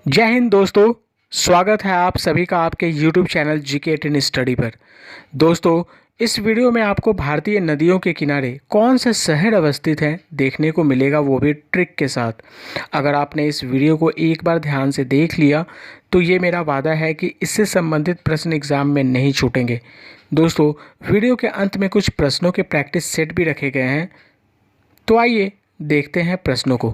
जय हिंद दोस्तों। स्वागत है आप सभी का आपके YouTube चैनल जीके 18 स्टडी पर। दोस्तों, इस वीडियो में आपको भारतीय नदियों के किनारे कौन से शहर अवस्थित हैं देखने को मिलेगा, वो भी ट्रिक के साथ। अगर आपने इस वीडियो को एक बार ध्यान से देख लिया तो ये मेरा वादा है कि इससे संबंधित प्रश्न एग्जाम में नहीं छूटेंगे। दोस्तों, वीडियो के अंत में कुछ प्रश्नों के प्रैक्टिस सेट भी रखे गए हैं, तो आइए देखते हैं प्रश्नों को।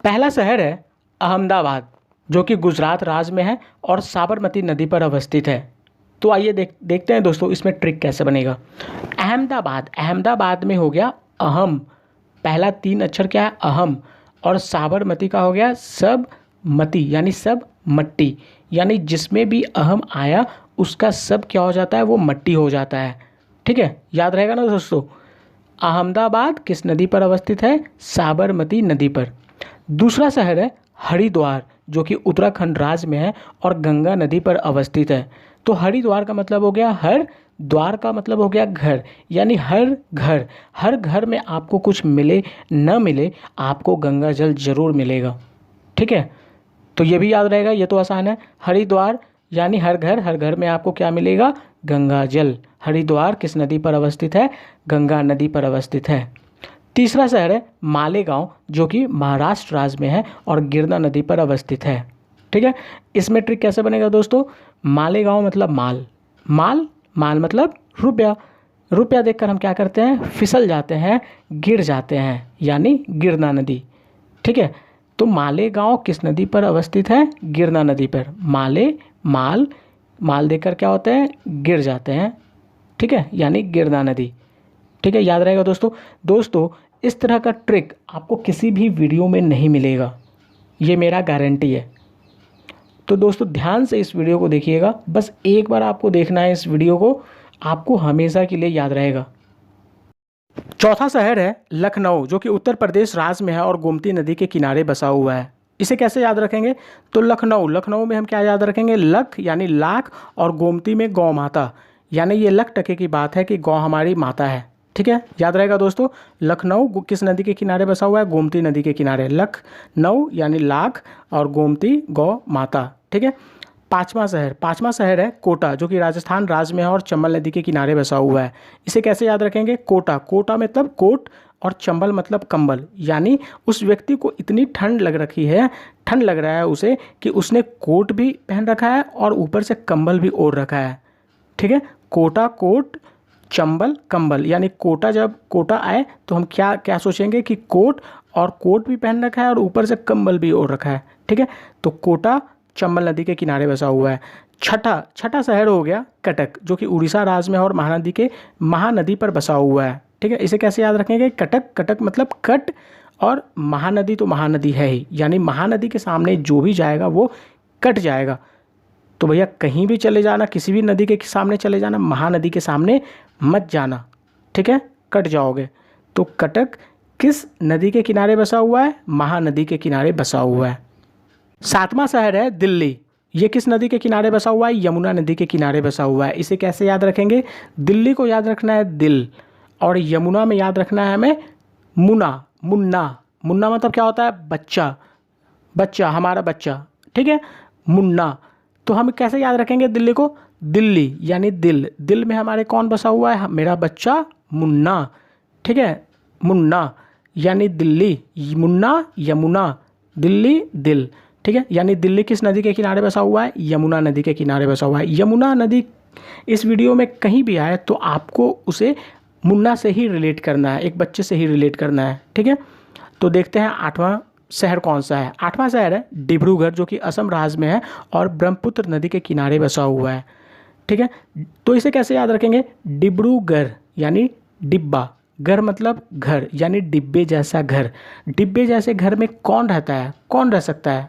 पहला शहर है अहमदाबाद, जो कि गुजरात राज्य में है और साबरमती नदी पर अवस्थित है। तो आइए देखते हैं दोस्तों इसमें ट्रिक कैसे बनेगा। अहमदाबाद में हो गया अहम, पहला 3 अक्षर क्या है अहम, और साबरमती का हो गया सब मती यानी सब मट्टी, यानी जिसमें भी अहम आया उसका सब क्या हो जाता है, वो मट्टी हो जाता है। ठीक है, याद रहेगा ना दोस्तों। अहमदाबाद किस नदी पर अवस्थित है, साबरमती नदी पर। दूसरा शहर है हरिद्वार, जो कि उत्तराखंड राज्य में है और गंगा नदी पर अवस्थित है। तो हरिद्वार का मतलब हो गया हर, द्वार का मतलब हो गया घर, यानी हर घर में आपको कुछ मिले न मिले आपको गंगा जल जरूर मिलेगा। ठीक है, तो ये भी याद रहेगा, ये तो आसान है। हरिद्वार यानी हर घर में आपको क्या मिलेगा, गंगा जल। हरिद्वार किस नदी पर अवस्थित है, गंगा नदी पर अवस्थित है। तीसरा शहर है मालेगांव, जो कि महाराष्ट्र राज्य में है और गिरना नदी पर अवस्थित है। ठीक है, इसमें ट्रिक कैसे बनेगा दोस्तों। मालेगांव मतलब माल मतलब रुपया। रुपया देखकर हम क्या करते हैं, फिसल जाते हैं, गिर जाते हैं, यानी गिरना नदी। ठीक है, तो मालेगांव किस नदी पर अवस्थित है, गिरना नदी पर। माल देखकर क्या होते हैं, गिर जाते हैं। ठीक है, यानी गिरना नदी। ठीक है, याद रहेगा दोस्तों इस तरह का ट्रिक आपको किसी भी वीडियो में नहीं मिलेगा, ये मेरा गारंटी है। तो दोस्तों ध्यान से इस वीडियो को देखिएगा, बस एक बार आपको देखना है इस वीडियो को, आपको हमेशा के लिए याद रहेगा। चौथा शहर है लखनऊ, जो कि उत्तर प्रदेश राज्य में है और गोमती नदी के किनारे बसा हुआ है। इसे कैसे याद रखेंगे, तो लखनऊ में हम क्या याद रखेंगे, लख यानी लाख और गोमती में गौ माता, यानी ये लख टके की बात है कि गौ हमारी माता है। ठीक है, याद रहेगा दोस्तों। लखनऊ किस नदी के किनारे बसा हुआ है, गोमती नदी के किनारे। लखनऊ यानी लाख और गोमती गौ माता। ठीक है, पांचवा शहर है कोटा, जो कि राजस्थान राज्य में है और चंबल नदी के किनारे बसा हुआ है। इसे कैसे याद रखेंगे, कोटा मतलब कोट और चंबल मतलब कंबल, यानी उस व्यक्ति को इतनी ठंड लग रखी है, ठंड लग रहा है उसे कि उसने कोट भी पहन रखा है और ऊपर से कंबल भी ओढ़ रखा है। ठीक है, कोटा कोट चंबल कंबल, यानी जब कोटा आए तो हम क्या क्या सोचेंगे कि कोट भी पहन रखा है और ऊपर से कंबल भी ओढ़ रखा है। ठीक है, तो कोटा चंबल नदी के किनारे बसा हुआ है। छठा शहर हो गया कटक, जो कि उड़ीसा राज्य में और महानदी पर बसा हुआ है। ठीक है, इसे कैसे याद रखेंगे, कटक मतलब कट, और महानदी तो महानदी है ही, यानी महानदी के सामने जो भी जाएगा वो कट जाएगा। तो भैया कहीं भी चले जाना, किसी भी नदी के सामने चले जाना, महानदी के सामने मत जाना। ठीक है, कट जाओगे। तो कटक किस नदी के किनारे बसा हुआ है, महानदी के किनारे बसा हुआ है। सातवां शहर है दिल्ली, ये किस नदी के किनारे बसा हुआ है, यमुना नदी के किनारे बसा हुआ है। इसे कैसे याद रखेंगे, दिल्ली को याद रखना है दिल, और यमुना में याद रखना है हमें मुन्ना मतलब क्या होता है, बच्चा हमारा बच्चा। ठीक है, मुन्ना। तो हम कैसे याद रखेंगे दिल्ली को, दिल्ली यानी दिल में हमारे कौन बसा हुआ है, मेरा बच्चा मुन्ना। ठीक है, मुन्ना यानी दिल्ली, मुन्ना यमुना, दिल्ली दिल। ठीक है, यानी दिल्ली किस नदी के किनारे बसा हुआ है, यमुना नदी के किनारे बसा हुआ है। यमुना नदी इस वीडियो में कहीं भी आए तो आपको उसे मुन्ना से ही रिलेट करना है, एक बच्चे से ही रिलेट करना है। ठीक है, तो देखते हैं आठवां शहर कौन सा है। आठवां शहर है डिब्रूगढ़, जो कि असम राज्य में है और ब्रह्मपुत्र नदी के किनारे बसा हुआ है। ठीक है, तो इसे कैसे याद रखेंगे, डिब्रूगढ़ यानी डिब्बा, घर मतलब घर, यानी डिब्बे जैसा घर। डिब्बे जैसे घर में कौन रहता है, कौन रह सकता है,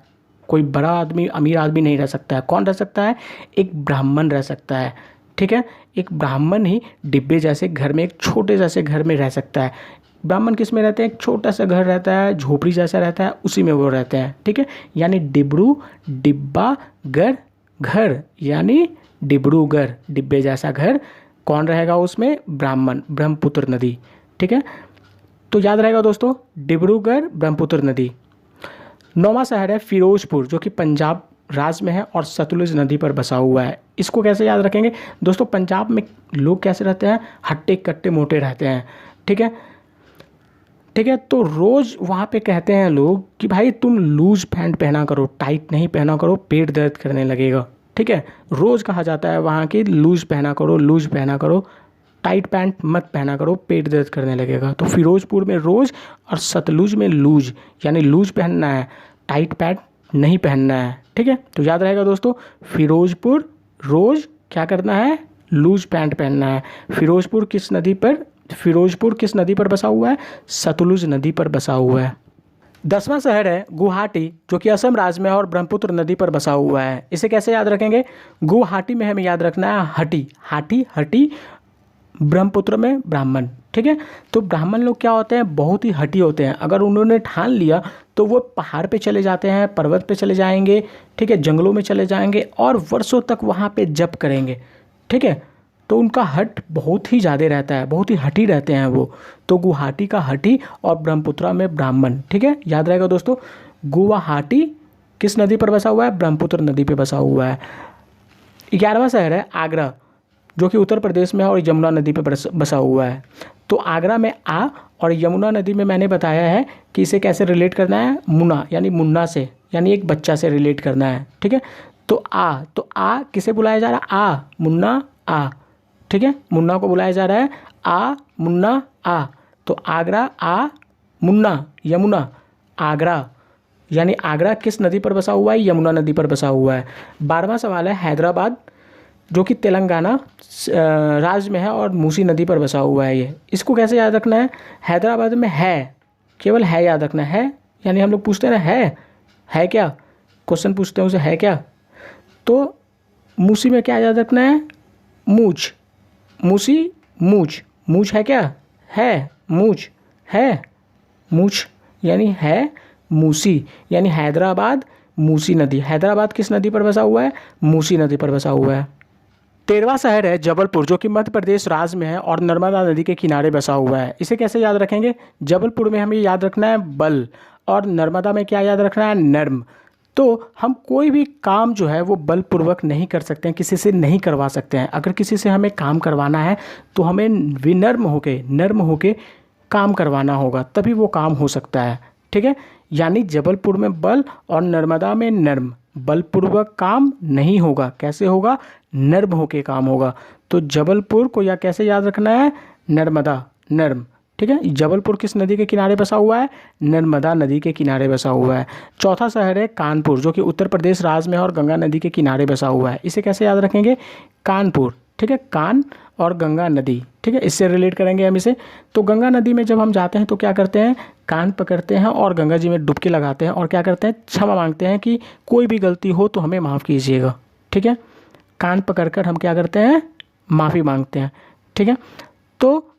कोई बड़ा आदमी अमीर आदमी नहीं रह सकता है। कौन रह सकता है, एक ब्राह्मण रह सकता है। ठीक है, एक ब्राह्मण ही डिब्बे जैसे घर में, एक छोटे जैसे घर में रह सकता है। ब्राह्मण किस में रहते हैं, एक छोटा सा घर रहता है, झोपड़ी जैसा रहता है, उसी में वो रहते हैं। ठीक है, यानी डिब्बा घर यानी डिब्रूगढ़, डिब्बे जैसा घर। कौन रहेगा उसमें, ब्राह्मण, ब्रह्मपुत्र नदी। ठीक है, तो याद रहेगा दोस्तों, डिब्रूगढ़ ब्रह्मपुत्र नदी। 9वां शहर है फिरोजपुर, जो कि पंजाब राज्य में है और सतलुज नदी पर बसा हुआ है। इसको कैसे याद रखेंगे दोस्तों? पंजाब में लोग कैसे रहते हैं? हट्टे कट्टे मोटे रहते हैं, ठीक है। ठीक है, तो रोज़ वहाँ पे कहते हैं लोग कि भाई तुम लूज पैंट पहना करो, टाइट नहीं पहना करो, पेट दर्द करने लगेगा। ठीक है, रोज़ कहा जाता है वहाँ की लूज पहना करो, लूज पहना करो, टाइट पैंट मत पहना करो, पेट दर्द करने लगेगा। तो फिरोजपुर में रोज़ और सतलुज में लूज, यानी लूज पहनना है, टाइट पैंट नहीं पहनना है। ठीक है, तो याद रहेगा दोस्तों, फिरोजपुर रोज़ क्या करना है? लूज पैंट पहनना है। फिरोजपुर किस नदी पर बसा हुआ है? सतलुज नदी पर बसा हुआ है। 10वां शहर है गुवाहाटी, जो कि असम राज्य में और ब्रह्मपुत्र नदी पर बसा हुआ है। इसे कैसे याद रखेंगे? गुवाहाटी में हमें याद रखना है हटी, हाटी हटी, ब्रह्मपुत्र में ब्राह्मण। ठीक है, तो ब्राह्मण लोग क्या होते हैं? बहुत ही हटी होते हैं। अगर उन्होंने ठान लिया तो वो पहाड़ पे चले जाते हैं, पर्वत पे चले जाएंगे, ठीक है, जंगलों में चले जाएंगे और वर्षों तक वहाँ पे जप करेंगे। ठीक है, तो उनका हट बहुत ही ज़्यादा रहता है, बहुत ही हटी रहते हैं वो। तो गुवाहाटी का हटी और ब्रह्मपुत्र में ब्राह्मण। ठीक है, याद रहेगा दोस्तों, गुवाहाटी किस नदी पर बसा हुआ है? ब्रह्मपुत्र नदी पर बसा हुआ है। 11वां शहर है आगरा, जो कि उत्तर प्रदेश में है और यमुना नदी पर बसा हुआ है। तो आगरा में आ और यमुना नदी में मैंने बताया है कि इसे कैसे रिलेट करना है? मुन्ना, यानी मुन्ना से, यानी एक बच्चा से रिलेट करना है। ठीक है, तो आ किसे बुलाया जा रहा है? आ, मुन्ना आ। ठीक है, मुन्ना को बुलाया जा रहा है आ, मुन्ना आ। तो आगरा आ, मुन्ना, यमुना, आगरा, यानी आगरा किस नदी पर बसा हुआ है? यमुना नदी पर बसा हुआ है। 12वां सवाल है हैदराबाद, जो कि तेलंगाना राज्य में है और मूसी नदी पर बसा हुआ है ये। इसको कैसे याद रखना है? हैदराबाद में है, केवल है याद रखना है, यानी हम लोग पूछते हैं ना है क्या, क्वेश्चन पूछते हैं उसे है क्या, तो मूसी में क्या याद रखना है? मूछ, मूसी मूछ, मूछ है क्या? है, मूछ है, मूछ यानी है, मूसी, यानी हैदराबाद मूसी नदी। हैदराबाद किस नदी पर बसा हुआ है? मूसी नदी पर बसा हुआ है। 13वां शहर है जबलपुर, जो कि मध्य प्रदेश राज्य में है और नर्मदा नदी के किनारे बसा हुआ है। इसे कैसे याद रखेंगे? जबलपुर में हमें याद रखना है बल और नर्मदा में क्या याद रखना है? नर्म। तो हम कोई भी काम जो है वो बलपूर्वक नहीं कर सकते हैं, किसी से नहीं करवा सकते हैं। अगर किसी से हमें काम करवाना है तो हमें विनम्र होके, नर्म होके काम करवाना होगा, तभी वो काम हो सकता है। ठीक है, यानी जबलपुर में बल और नर्मदा में नर्म। बलपूर्वक काम नहीं होगा, कैसे होगा? नर्म होके काम होगा। तो जबलपुर को या कैसे याद रखना है? नर्मदा, नर्म। ठीक है, जबलपुर किस नदी के किनारे बसा हुआ है? नर्मदा नदी के किनारे बसा हुआ है। चौथा शहर है कानपुर, जो कि उत्तर प्रदेश राज्य में और गंगा नदी के किनारे बसा हुआ है। इसे कैसे याद रखेंगे? कानपुर। ठीक है, कान और गंगा नदी, ठीक है, इससे रिलेट करेंगे हम इसे। तो गंगा नदी में जब हम जाते हैं तो क्या करते हैं? कान पकड़ते हैं और गंगा जी में डुबकी लगाते हैं और क्या करते हैं? क्षमा मांगते हैं कि कोई भी गलती हो तो हमें माफ़ कीजिएगा। ठीक है, कान पकड़कर हम क्या करते हैं? माफ़ी मांगते हैं। ठीक है, तो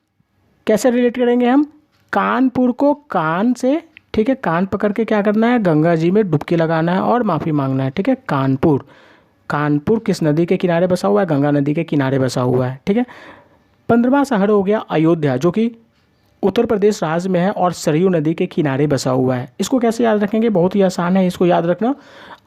कैसे रिलेट करेंगे हम? कानपुर को कान से, ठीक है, कान पकड़ के क्या करना है? गंगा जी में डुबकी लगाना है और माफ़ी मांगना है। ठीक है, कानपुर। कानपुर किस नदी के किनारे बसा हुआ है? गंगा नदी के किनारे बसा हुआ है। ठीक है, 15वां शहर हो गया अयोध्या, जो कि उत्तर प्रदेश राज्य में है और सरयू नदी के किनारे बसा हुआ है। इसको कैसे याद रखेंगे? बहुत ही आसान है इसको याद रखना।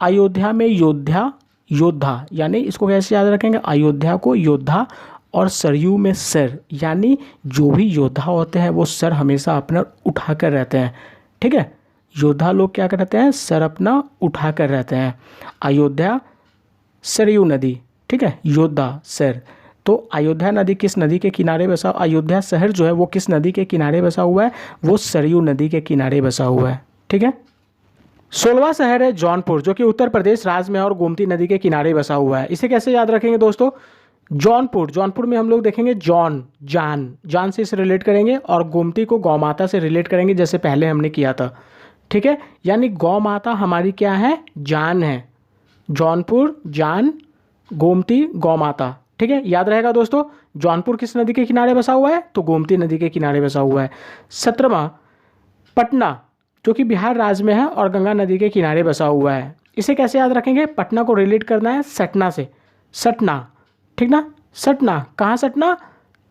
अयोध्या में योद्धा, यानी इसको कैसे याद रखेंगे? अयोध्या को योद्धा और सरयू में सर, यानी जो भी योद्धा होते हैं वो सर हमेशा अपना उठा कर रहते हैं। ठीक है, योद्धा लोग क्या करते हैं? सर अपना उठा कर रहते हैं। अयोध्या सरयू नदी, ठीक है, योद्धा सर। तो अयोध्या नदी किस नदी के किनारे बसा? अयोध्या शहर जो है वो किस नदी के किनारे बसा हुआ है? वो सरयू नदी के किनारे बसा हुआ है। ठीक है, 16वां शहर है जौनपुर, जो कि उत्तर प्रदेश राज्य में और गोमती नदी के किनारे बसा हुआ है। इसे कैसे याद रखेंगे दोस्तों? जौनपुर में हम लोग देखेंगे जान से इसे रिलेट करेंगे और गोमती को गौ माता से रिलेट करेंगे, जैसे पहले हमने किया था। ठीक है, यानी गौ माता हमारी क्या है? जान है। जौनपुर जान, गोमती गौ माता। ठीक है, याद रहेगा दोस्तों। जौनपुर किस नदी के किनारे बसा हुआ है? तो गोमती नदी के किनारे बसा हुआ है। 17वां पटना, जो कि बिहार राज्य में है और गंगा नदी के किनारे बसा हुआ है। इसे कैसे याद रखेंगे? पटना को रिलेट करना है सटना से, सटना, ठीक ना, सटना। कहाँ सटना?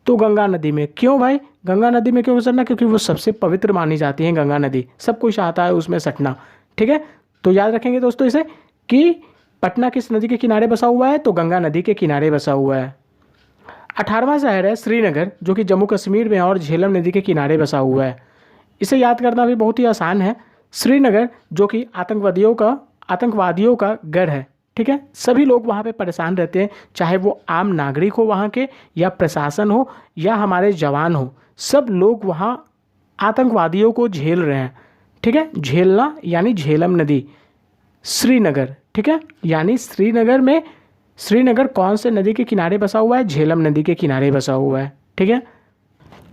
तो गंगा नदी में। क्यों भाई गंगा नदी में क्यों सटना? क्योंकि वो सबसे पवित्र मानी जाती है गंगा नदी, सब कुछ आता है उसमें सटना। ठीक है, तो याद रखेंगे दोस्तों इसे कि पटना किस नदी के किनारे बसा हुआ है, तो गंगा नदी के किनारे बसा हुआ है। 18वां शहर है श्रीनगर, जो कि जम्मू कश्मीर में और झेलम नदी के किनारे बसा हुआ है। इसे याद करना भी बहुत ही आसान है। श्रीनगर जो कि आतंकवादियों का गढ़ है, ठीक है। सभी लोग वहाँ पे परेशान रहते हैं, चाहे वो आम नागरिक हो वहाँ के, या प्रशासन हो, या हमारे जवान हो, सब लोग वहाँ आतंकवादियों को झेल रहे हैं, ठीक है। झेलना यानी झेलम नदी, श्रीनगर, ठीक है। यानी श्रीनगर कौन से नदी के किनारे बसा हुआ है, झेलम नदी के किनारे बसा हुआ है, ठीक है।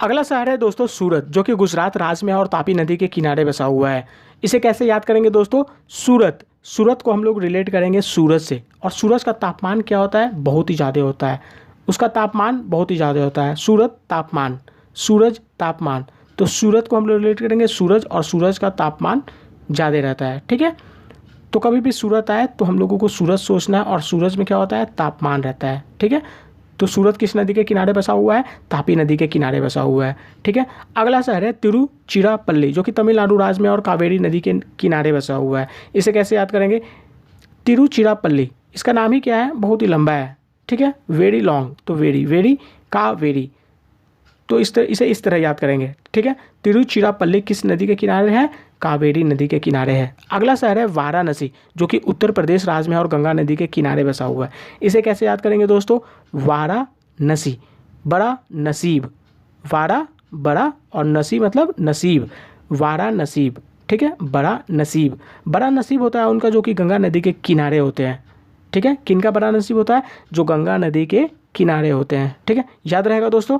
अगला शहर है दोस्तों सूरत, जो कि गुजरात राज्य में है और तापी नदी के किनारे बसा हुआ है। इसे कैसे याद करेंगे दोस्तों, सूरत को हम लोग रिलेट करेंगे सूरज से। और सूरज का तापमान क्या होता है, बहुत ही ज़्यादा होता है, उसका तापमान बहुत ही ज़्यादा होता है। सूरज तापमान, तो सूरत को हम लोग रिलेट करेंगे सूरज, और सूरज का तापमान ज़्यादा रहता है, ठीक है। तो कभी भी सूरत आए तो हम लोगों को सूरज सोचना है, और सूरज में क्या होता है, तापमान रहता है, ठीक है। तो सूरत किस नदी के किनारे बसा हुआ है, तापी नदी के किनारे बसा हुआ है, ठीक है। अगला शहर है तिरुचिरापल्ली, जो कि तमिलनाडु राज्य में और कावेरी नदी के किनारे बसा हुआ है। इसे कैसे याद करेंगे, तिरुचिरापल्ली, इसका नाम ही क्या है, बहुत ही लंबा है, ठीक है, वेरी लॉन्ग, तो वेरी कावेरी, तो इसे इस तरह याद करेंगे, ठीक है। तिरुचिरापल्ली किस नदी के किनारे है, कावेरी नदी के किनारे है। अगला शहर है वाराणसी, जो कि उत्तर प्रदेश राज्य में और गंगा नदी के किनारे बसा हुआ है। इसे कैसे याद करेंगे दोस्तों, वाराणसी, बड़ा नसीब, वारा बड़ा और नसी मतलब नसीब, वाराणसीब, ठीक है। बड़ा नसीब होता है उनका, जो कि गंगा नदी के किनारे होते हैं, ठीक है। किनका बड़ा नसीब होता है, जो गंगा नदी के किनारे होते हैं, ठीक है, याद रहेगा दोस्तों।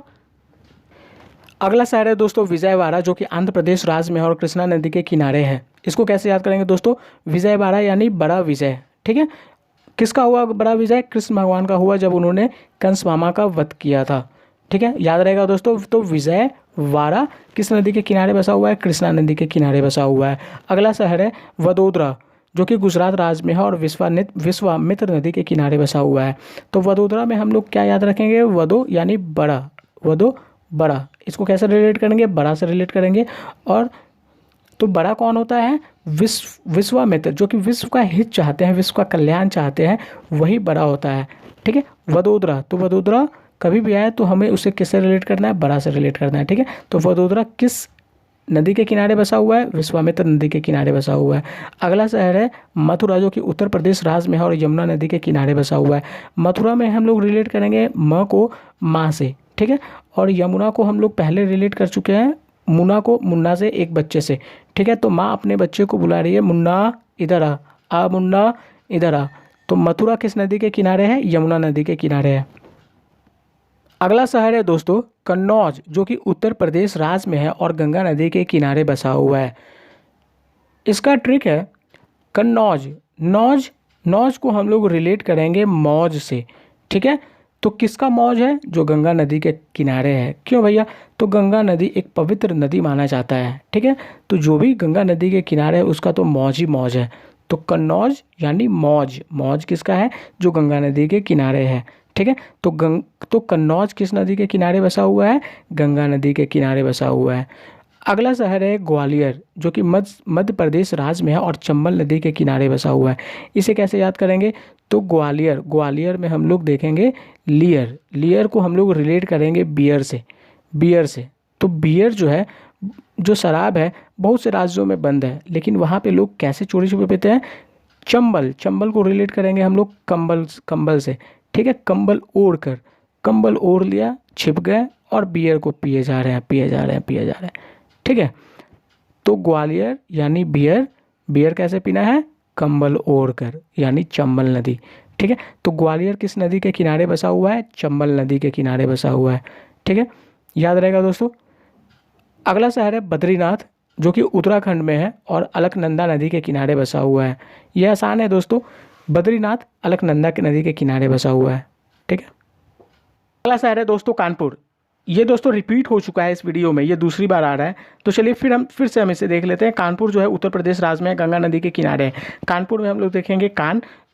अगला शहर है दोस्तों विजयवाड़ा, जो कि आंध्र प्रदेश राज्य में और कृष्णा नदी के किनारे है। इसको कैसे याद करेंगे दोस्तों, विजयवाड़ा यानी बड़ा विजय, ठीक है। किसका हुआ बड़ा विजय, कृष्ण भगवान का हुआ, जब उन्होंने कंस मामा का वध किया था, ठीक है, याद रहेगा दोस्तों। तो विजयवाड़ा किस नदी के किनारे बसा हुआ है, कृष्णा नदी के किनारे बसा हुआ है। अगला शहर है वडोदरा, जो कि गुजरात राज्य में है और विश्वामित्र नदी के किनारे बसा हुआ है। तो वडोदरा में हम लोग क्या याद रखेंगे, वडो यानी बड़ा, वडो बड़ा, इसको कैसे रिलेट करेंगे, बड़ा से रिलेट करेंगे। और तो बड़ा कौन होता है, विश्वामित्र, जो कि विश्व का हित चाहते हैं, विश्व का कल्याण चाहते हैं, वही बड़ा होता है, ठीक है। वडोदरा, तो वडोदरा कभी भी आए तो हमें उसे किससे रिलेट करना है, बड़ा से रिलेट करना है, ठीक है। तो वडोदरा किस नदी के किनारे बसा हुआ है, विश्वामित्र नदी के किनारे बसा हुआ है। अगला शहर है मथुरा, जो कि उत्तर प्रदेश राज्य में है और यमुना नदी के किनारे बसा हुआ है। मथुरा में हम लोग रिलेट करेंगे म को माँ से, ठीक है। और यमुना को हम लोग पहले रिलेट कर चुके हैं मुन्ना को, मुन्ना से, एक बच्चे से, ठीक है। तो माँ अपने बच्चे को बुला रही है, मुन्ना इधर आ मुन्ना इधर आ। तो मथुरा किस नदी के किनारे है, यमुना नदी के किनारे है। अगला शहर है दोस्तों कन्नौज, जो कि उत्तर प्रदेश राज्य में है और गंगा नदी के किनारे बसा हुआ है। इसका ट्रिक है कन्नौज, नौज को हम लोग रिलेट करेंगे मौज से, ठीक है। तो किसका मौज है, जो गंगा नदी के किनारे है। क्यों भैया, तो गंगा नदी एक पवित्र नदी माना जाता है, ठीक है। तो जो भी गंगा नदी के किनारे है उसका तो मौज ही मौज है। तो कन्नौज यानी मौज किसका है, जो गंगा नदी के किनारे है, ठीक है। तो कन्नौज किस नदी के किनारे बसा हुआ है, गंगा नदी के किनारे बसा हुआ है। अगला शहर है ग्वालियर, जो कि मध्य प्रदेश राज्य में है और चंबल नदी के किनारे बसा हुआ है। इसे कैसे याद करेंगे, तो ग्वालियर में हम लोग देखेंगे लियर को हम लोग रिलेट करेंगे बियर से। तो बियर जो है, जो शराब है, बहुत से राज्यों में बंद है, लेकिन वहाँ पे लोग कैसे चोरी छुपे पीते हैं, चंबल को रिलेट करेंगे हम लोग कंबल से, ठीक है। कंबल ओढ़ लिया, छिप गए और बियर को पिए जा रहे हैं, ठीक है। तो ग्वालियर यानी बियर कैसे पीना है, कंबल ओढ़ कर, यानी चंबल नदी, ठीक है। तो ग्वालियर किस नदी के किनारे बसा हुआ है, चंबल नदी के किनारे बसा हुआ है, ठीक है, याद रहेगा दोस्तों। अगला शहर है बद्रीनाथ, जो कि उत्तराखंड में है और अलकनंदा नदी के किनारे बसा हुआ है। यह आसान है दोस्तों, बद्रीनाथ अलकनंदा की नदी के किनारे बसा हुआ है, ठीक है। अगला शहर है दोस्तों कानपुर। ये दोस्तों रिपीट हो चुका है इस वीडियो में, ये दूसरी बार आ रहा है, तो चलिए फिर से हम इसे देख लेते हैं। कानपुर जो है उत्तर प्रदेश राज्य में गंगा नदी के किनारे है। कानपुर में हम लोग देखेंगे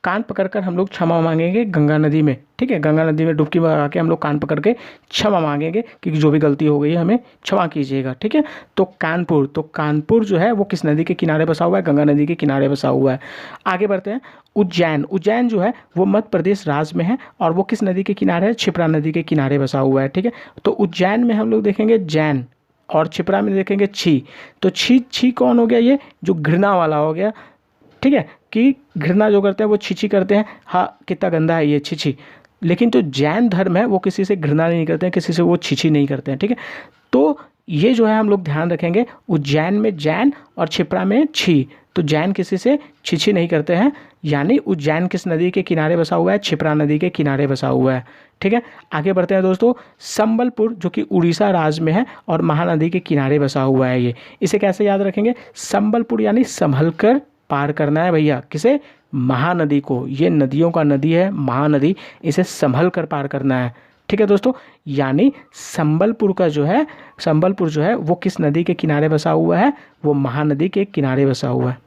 कान पकड़कर हम लोग क्षमा मांगेंगे गंगा नदी में, ठीक है। गंगा नदी में डुबकी लगा के हम लोग कान पकड़ के क्षमा मांगेंगे कि जो भी गलती हो गई है हमें क्षमा कीजिएगा, ठीक है। तो कानपुर जो है वो किस नदी के किनारे बसा हुआ है? गंगा नदी के किनारे बसा हुआ है। आगे बढ़ते हैं। उज्जैन जो है वो मध्य प्रदेश राज्य में है और वो किस नदी के किनारे है? क्षिप्रा नदी के किनारे बसा हुआ है, ठीक है। तो उज्जैन में हम लोग देखेंगे जैन और क्षिप्रा में देखेंगे छी। तो छी कौन हो गया? ये जो घृणा वाला हो गया, ठीक है, कि घृणा जो करते हैं वो छी करते हैं, हाँ कितना गंदा है ये छी। लेकिन जो जैन धर्म है वो किसी से घृणा नहीं करते हैं, किसी से वो छी नहीं करते हैं, ठीक है। तो ये जो है हम लोग ध्यान रखेंगे, उज्जैन में जैन और क्षिप्रा में छी। तो जैन किसी से छी नहीं करते हैं, यानी उज्जैन किस नदी के किनारे बसा हुआ है? क्षिप्रा नदी के किनारे बसा हुआ है, ठीक है। आगे बढ़ते हैं दोस्तों। संबलपुर जो कि उड़ीसा राज्य में है और महानदी के किनारे बसा हुआ है ये। इसे कैसे याद रखेंगे? संबलपुर यानी संभल कर पार करना है भैया, किसे? महानदी को। ये नदियों का नदी है महानदी, इसे संभल कर पार करना है, ठीक है दोस्तों। यानी संबलपुर जो है वो किस नदी के किनारे बसा हुआ है? वो महानदी के किनारे बसा हुआ है।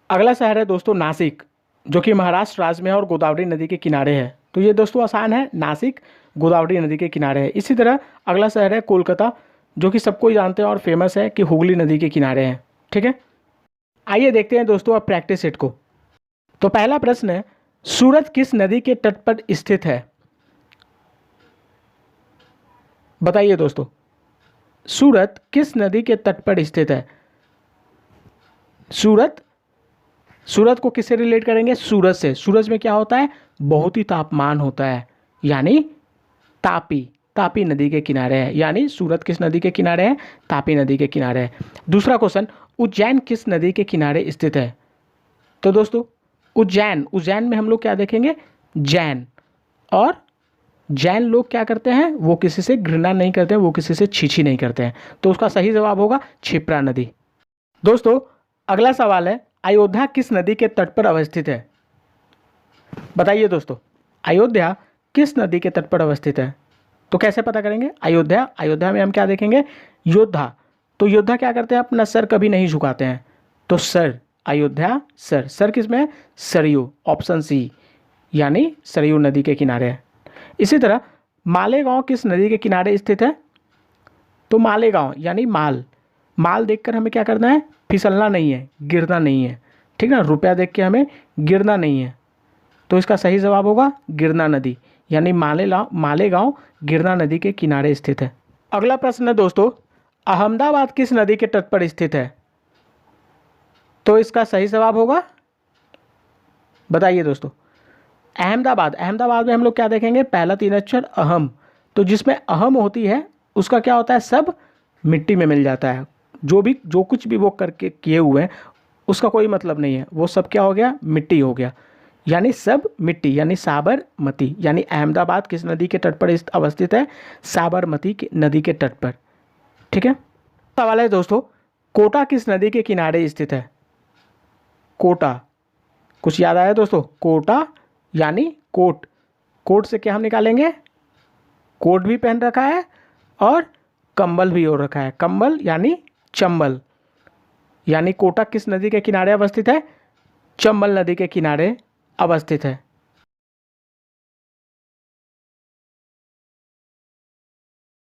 अगला शहर है दोस्तों नासिक, जो कि महाराष्ट्र राज्य में है और गोदावरी नदी के किनारे है। तो ये दोस्तों आसान है, नासिक गोदावरी नदी के किनारे है। इसी तरह अगला शहर है कोलकाता, जो कि सबको जानते हैं और फेमस है कि हुगली नदी के किनारे है, ठीक है। आइए देखते हैं दोस्तों अब प्रैक्टिस सेट को। तो पहला प्रश्न है, सूरत किस नदी के तट पर स्थित है? बताइए दोस्तों, सूरत किस नदी के तट पर स्थित है? सूरत को किससे रिलेट करेंगे? सूरज से। सूरज में क्या होता है? बहुत ही तापमान होता है, यानी तापी नदी के किनारे है। यानी सूरत किस नदी के किनारे है? तापी नदी के किनारे है। दूसरा क्वेश्चन, उज्जैन किस नदी के किनारे स्थित है? तो दोस्तों उज्जैन में हम लोग क्या देखेंगे? जैन। और जैन लोग क्या करते हैं? वो किसी से घृणा नहीं करते हैं, वो किसी से छी नहीं करते हैं। तो उसका सही जवाब होगा क्षिप्रा नदी। दोस्तों अगला सवाल है, अयोध्या किस नदी के तट पर अवस्थित है? बताइए दोस्तों, अयोध्या किस नदी के तट पर अवस्थित है? तो कैसे पता करेंगे? अयोध्या में हम क्या देखेंगे? योद्धा। तो योद्धा क्या करते हैं? अपना सर कभी नहीं झुकाते हैं। तो अयोध्या सर किस में है? सरयू, ऑप्शन सी, यानी सरयू नदी के किनारे है। इसी तरह मालेगांव किस नदी के किनारे स्थित है? तो मालेगांव यानी माल देखकर हमें क्या करना है? फिसलना नहीं है, गिरना नहीं है, ठीक ना। रुपया देख के हमें गिरना नहीं है। तो इसका सही जवाब होगा गिरना नदी, यानी मालेगांव गिरना नदी के किनारे स्थित है। अगला प्रश्न है दोस्तों, अहमदाबाद किस नदी के तट पर स्थित है? तो इसका सही जवाब होगा, बताइए दोस्तों, अहमदाबाद में हम लोग क्या देखेंगे? पहला 3 अक्षर अहम। तो जिसमें अहम होती है उसका क्या होता है? सब मिट्टी में मिल जाता है। जो कुछ भी वो करके किए हुए हैं उसका कोई मतलब नहीं है, वो सब क्या हो गया? मिट्टी हो गया, यानी सब मिट्टी, यानी साबरमती। यानी अहमदाबाद किस नदी के तट पर अवस्थित है? साबरमती नदी के तट पर, ठीक है। सवाल है दोस्तों, कोटा किस नदी के किनारे स्थित है? कोटा, कुछ याद आया दोस्तों? कोटा यानी कोट से क्या हम निकालेंगे? कोट भी पहन रखा है और कंबल भी ओढ़ रखा है। कंबल यानी चंबल, यानी कोटा किस नदी के किनारे अवस्थित है? चंबल नदी के किनारे अवस्थित है।